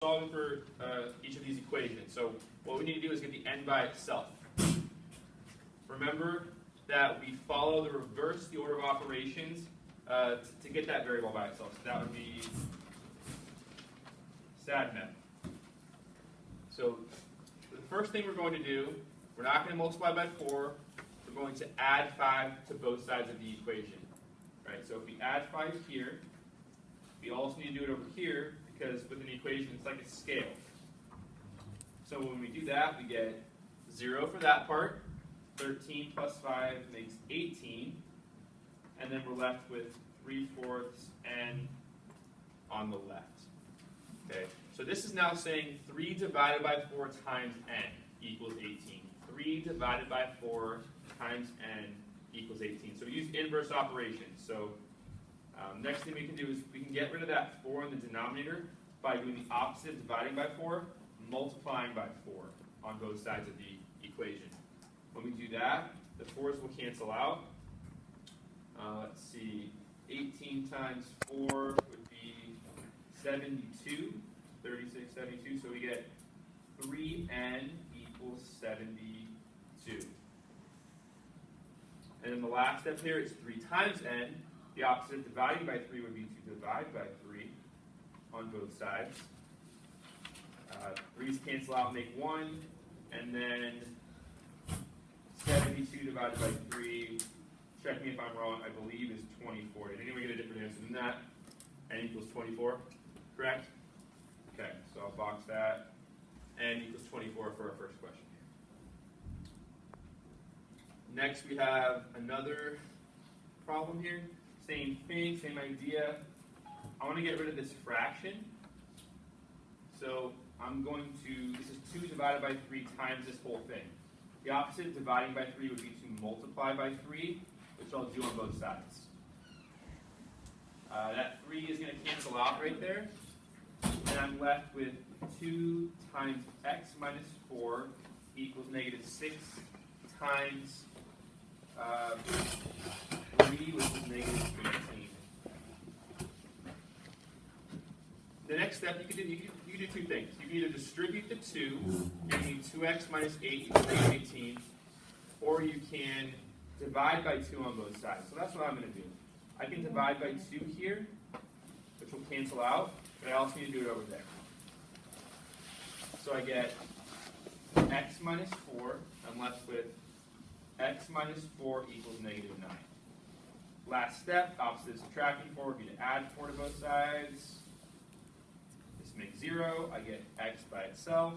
solving for each of these equations. So what we need to do is get the n by itself. Remember that we follow the order of operations to get that variable by itself. So that would be SADMEP. So the first thing we're going to do, we're not going to multiply by 4. We're going to add 5 to both sides of the equation. Right? So if we add 5 here, we also need to do it over here because with an equation it's like a scale. So when we do that, we get 0 for that part. 13 plus 5 makes 18. And then we're left with 3/4 n on the left. Okay, so this is now saying 3 divided by 4 times n equals 18. 3 divided by 4 times n equals 18. So we use inverse operations. So next thing we can do is we can get rid of that 4 in the denominator by doing the opposite of dividing by 4, multiplying by 4 on both sides of the equation. When we do that, the 4's will cancel out. Let's see, 18 times 4 would be 72, 36, 72, so we get 3n equals 72. And then the last step here is 3 times n. The opposite of dividing by 3 would be to divide by 3 on both sides. 3's cancel out and make 1, and then 72 divided by 3, check me if I'm wrong, I believe is 24. Did anyone get a different answer than that? N equals 24, correct? Okay, so I'll box that. N equals 24 for our first question. Next we have another problem here. Same thing, same idea. I want to get rid of this fraction. So I'm going to, this is 2 divided by 3 times this whole thing. The opposite of dividing by 3 would be to multiply by 3, which I'll do on both sides. That 3 is going to cancel out right there. And I'm left with 2 times x minus 4 equals negative 6 times 3, which is negative 18. The next step, you can do 2 things. You can either distribute the 2, giving me 2x minus 8 equals negative 18, or you can divide by 2 on both sides. So that's what I'm going to do. I can divide by 2 here, which will cancel out, but I also need to do it over there. So I get x minus 4. I'm left with x minus 4 equals negative 9. Last step, opposite of subtracting 4 would be to add 4 to both sides. This makes 0. I get x by itself.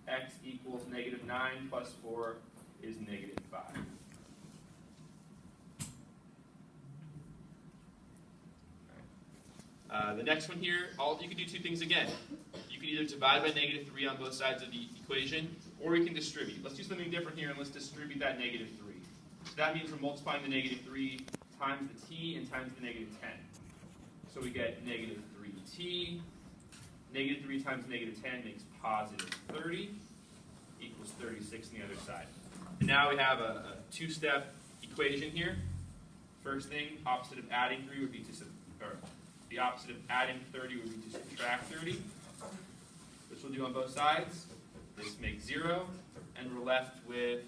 X equals negative 9 plus 4 is negative 5. The next one here, you can do 2 things again. You can either divide by negative 3 on both sides of the equation, or you can distribute. Let's do something different here, and let's distribute that negative 3. So that means we're multiplying the negative 3 times the t and times the negative 10. So we get negative 3t. Negative 3 times negative 10 makes positive 30, equals 36 on the other side. And now we have a 2-step equation here. First thing, opposite of adding 3 would be the opposite of adding 30 would be to subtract 30, which we'll do on both sides. This makes 0, and we're left with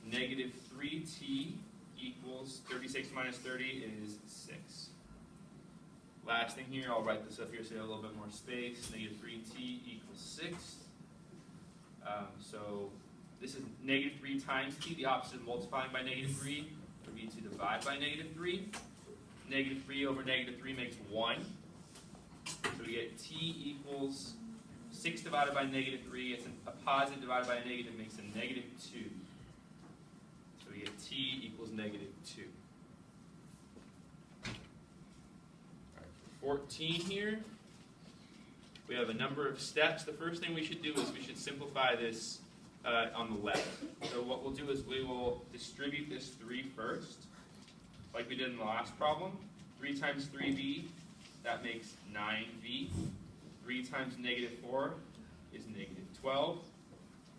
negative 3t equals 36 minus 30 is 6. Last thing here, I'll write this up here so you have a little bit more space. Negative 3t equals 6. So this is negative 3 times t. The opposite of multiplying by negative 3 would be to divide by negative 3. Negative 3 over negative 3 makes 1. So we get t equals 6 divided by negative 3. It's a positive divided by a negative makes a negative 2. So we get t equals negative 2. All right, 14 here. We have a number of steps. The first thing we should do is we should simplify this on the left. So what we'll do is we will distribute this 3 first, like we did in the last problem. 3 times 3b, that makes 9b. 3 times negative 4 is negative 12,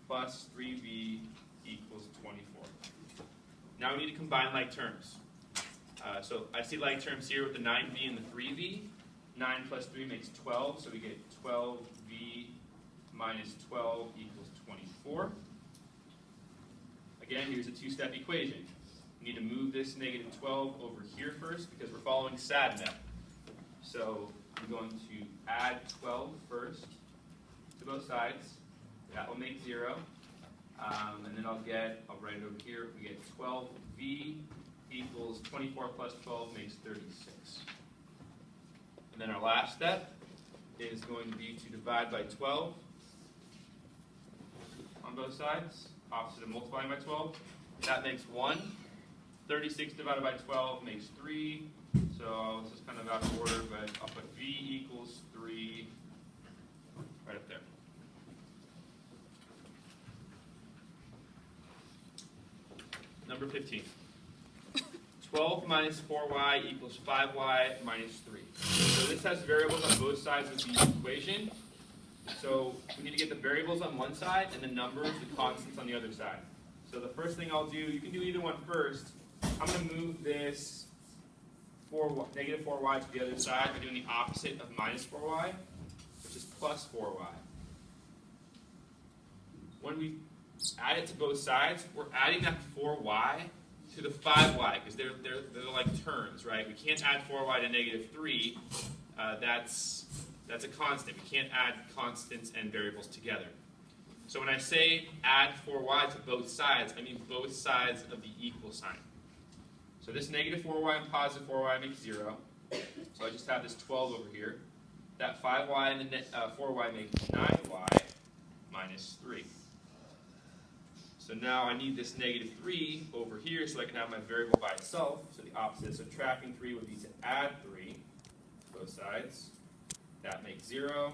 plus 3b equals 24. Now we need to combine like terms. So I see like terms here with the 9b and the 3b. 9 plus 3 makes 12, so we get 12b minus 12 equals 24. Again, here's a two-step equation. We need to move this negative 12 over here first because we're following SADMET. So I'm going to add 12 first to both sides. That will make 0. And then I'll write it over here. We get 12v equals 24 plus 12 makes 36. And then our last step is going to be to divide by 12 on both sides, opposite of multiplying by 12. That makes 1. 36 divided by 12 makes 3. So this is kind of out of order, but I'll put v equals 3 right up there. Number 15. 12 minus 4y equals 5y minus 3. So this has variables on both sides of the equation. So we need to get the variables on one side and the numbers, the constants on the other side. So the first thing I'll do, you can do either one first. I'm going to move this negative 4y to the other side by doing the opposite of minus 4y, which is plus 4y. When we add it to both sides, we're adding that 4y to the 5y, because they're like terms, right? We can't add 4y to negative 3. That's a constant. We can't add constants and variables together. So when I say add 4y to both sides, I mean both sides of the equal sign. So this negative 4y and positive 4y makes 0. So I just have this 12 over here. That 5y and the 4y make 9y minus 3. So now I need this negative 3 over here so I can have my variable by itself. So the opposite of subtracting 3 would be to add 3 to both sides. That makes 0.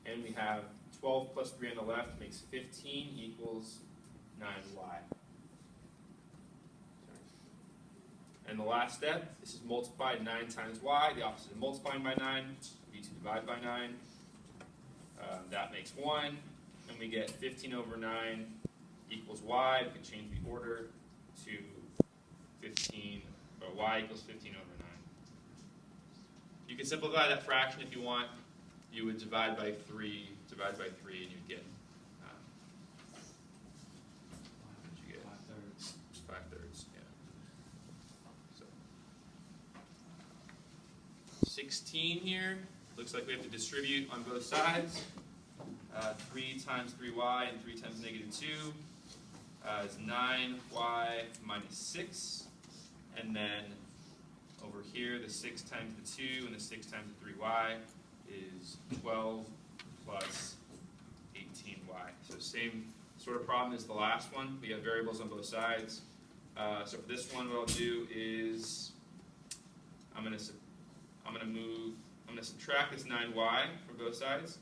And we have 12 plus 3 on the left makes 15 equals 9y. And the last step, this is multiply 9 times y. The opposite of multiplying by 9 would be to divide by 9. That makes 1. And we get 15 over 9 equals y. We can change the order to 15, or y equals 15 over 9. You can simplify that fraction if you want. You would divide by 3, and you'd get, what did you get? 5/3. 5/3, yeah. So 16 here. Looks like we have to distribute on both sides. 3 times 3y and 3 times negative 2 is 9y minus 6. And then over here, the 6 times the 2 and the 6 times the 3y is 12 plus 18y. So same sort of problem as the last one. We have variables on both sides. So for this one, what I'll do is I'm going to subtract this 9y from both sides.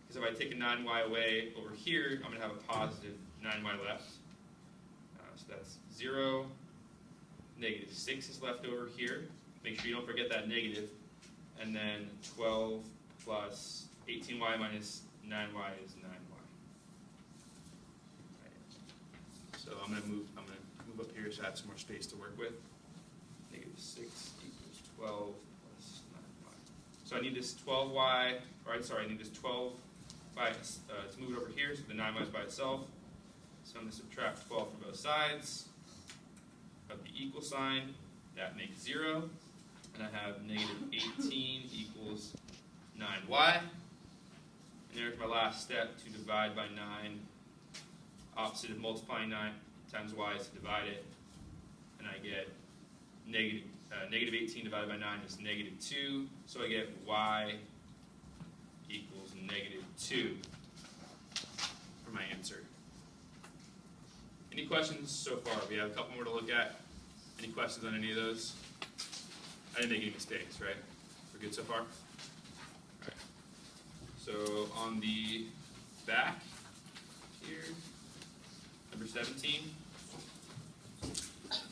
Because if I take a 9y away over here, I'm going to have a positive 9y left. So that's 0. Negative 6 is left over here. Make sure you don't forget that negative. And then 12 plus 18y minus 9y is 9y. Right. So I'm going to move up here so I have some more space to work with. Negative 6 equals 12 plus 9y. So I need this 12y, I need this 12 to move it over here, so the 9y is by itself. So I'm going to subtract 12 from both sides of the equal sign. That makes 0. And I have negative 18 equals 9y. And there's my last step to divide by 9. Opposite of multiplying 9 times y is to divide it. And I get negative 18 divided by 9 is negative 2. So I get y equals negative 2 for my answer. Any questions so far? We have a couple more to look at. Any questions on any of those? I didn't make any mistakes, right? We're good so far? All right. So on the back here, number 17,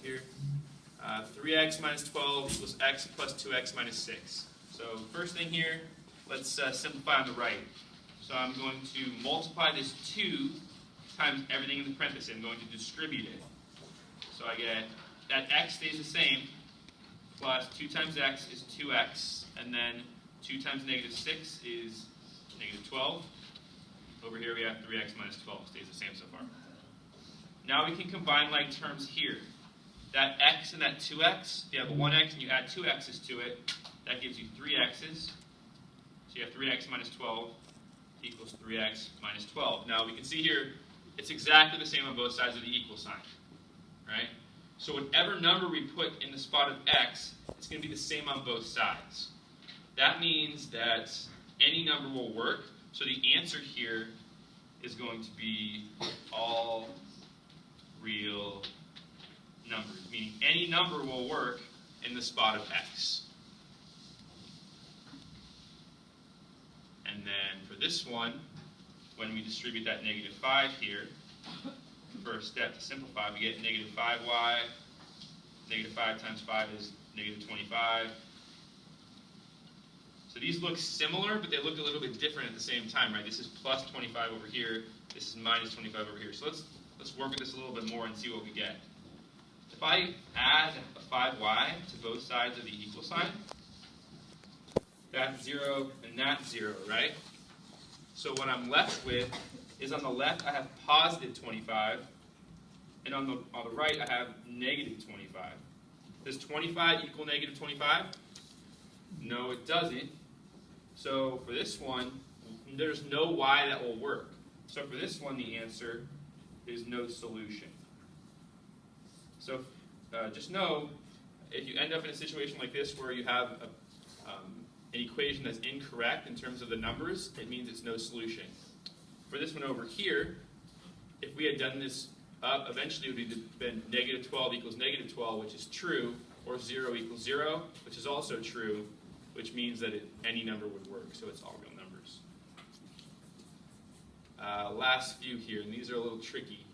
here, 3x minus 12 equals x plus 2x minus 6. So first thing here, let's simplify on the right. So I'm going to multiply this 2 times everything in the parenthesis. I'm going to distribute it. So I get that x stays the same, plus 2 times x is 2x, and then 2 times negative 6 is negative 12 over Over here we have 3x minus 12. Stays the same so far. Now we can combine like terms here. That x and that 2x, if you have a 1x and you add 2 x's to it, that gives you 3 x's. So you have 3x minus 12 equals 3x minus 12. Now we can see here, it's exactly the same on both sides of the equal sign, right? So whatever number we put in the spot of x, it's going to be the same on both sides. That means that any number will work. So the answer here is going to be all real numbers, meaning any number will work in the spot of x. And then for this one, when we distribute that negative 5 here, first step to simplify, we get negative 5y. Negative 5 times 5 is negative 25. So these look similar, but they look a little bit different at the same time, right? This is plus 25 over here. This is minus 25 over here. So let's work with this a little bit more and see what we get. If I add a 5y to both sides of the equal sign, that's 0 and that's 0, right? So what I'm left with is on the left I have positive 25, and on the right I have negative 25. Does 25 equal negative 25? No, it doesn't. So for this one, there's no y that will work. So for this one, the answer is no solution. So just know, if you end up in a situation like this where you have an equation that's incorrect in terms of the numbers, it means it's no solution. For this one over here, if we had done this up, eventually it would have been negative 12 equals negative 12, which is true, or 0 equals 0, which is also true, which means that any number would work, so it's all real numbers. Last few here, and these are a little tricky.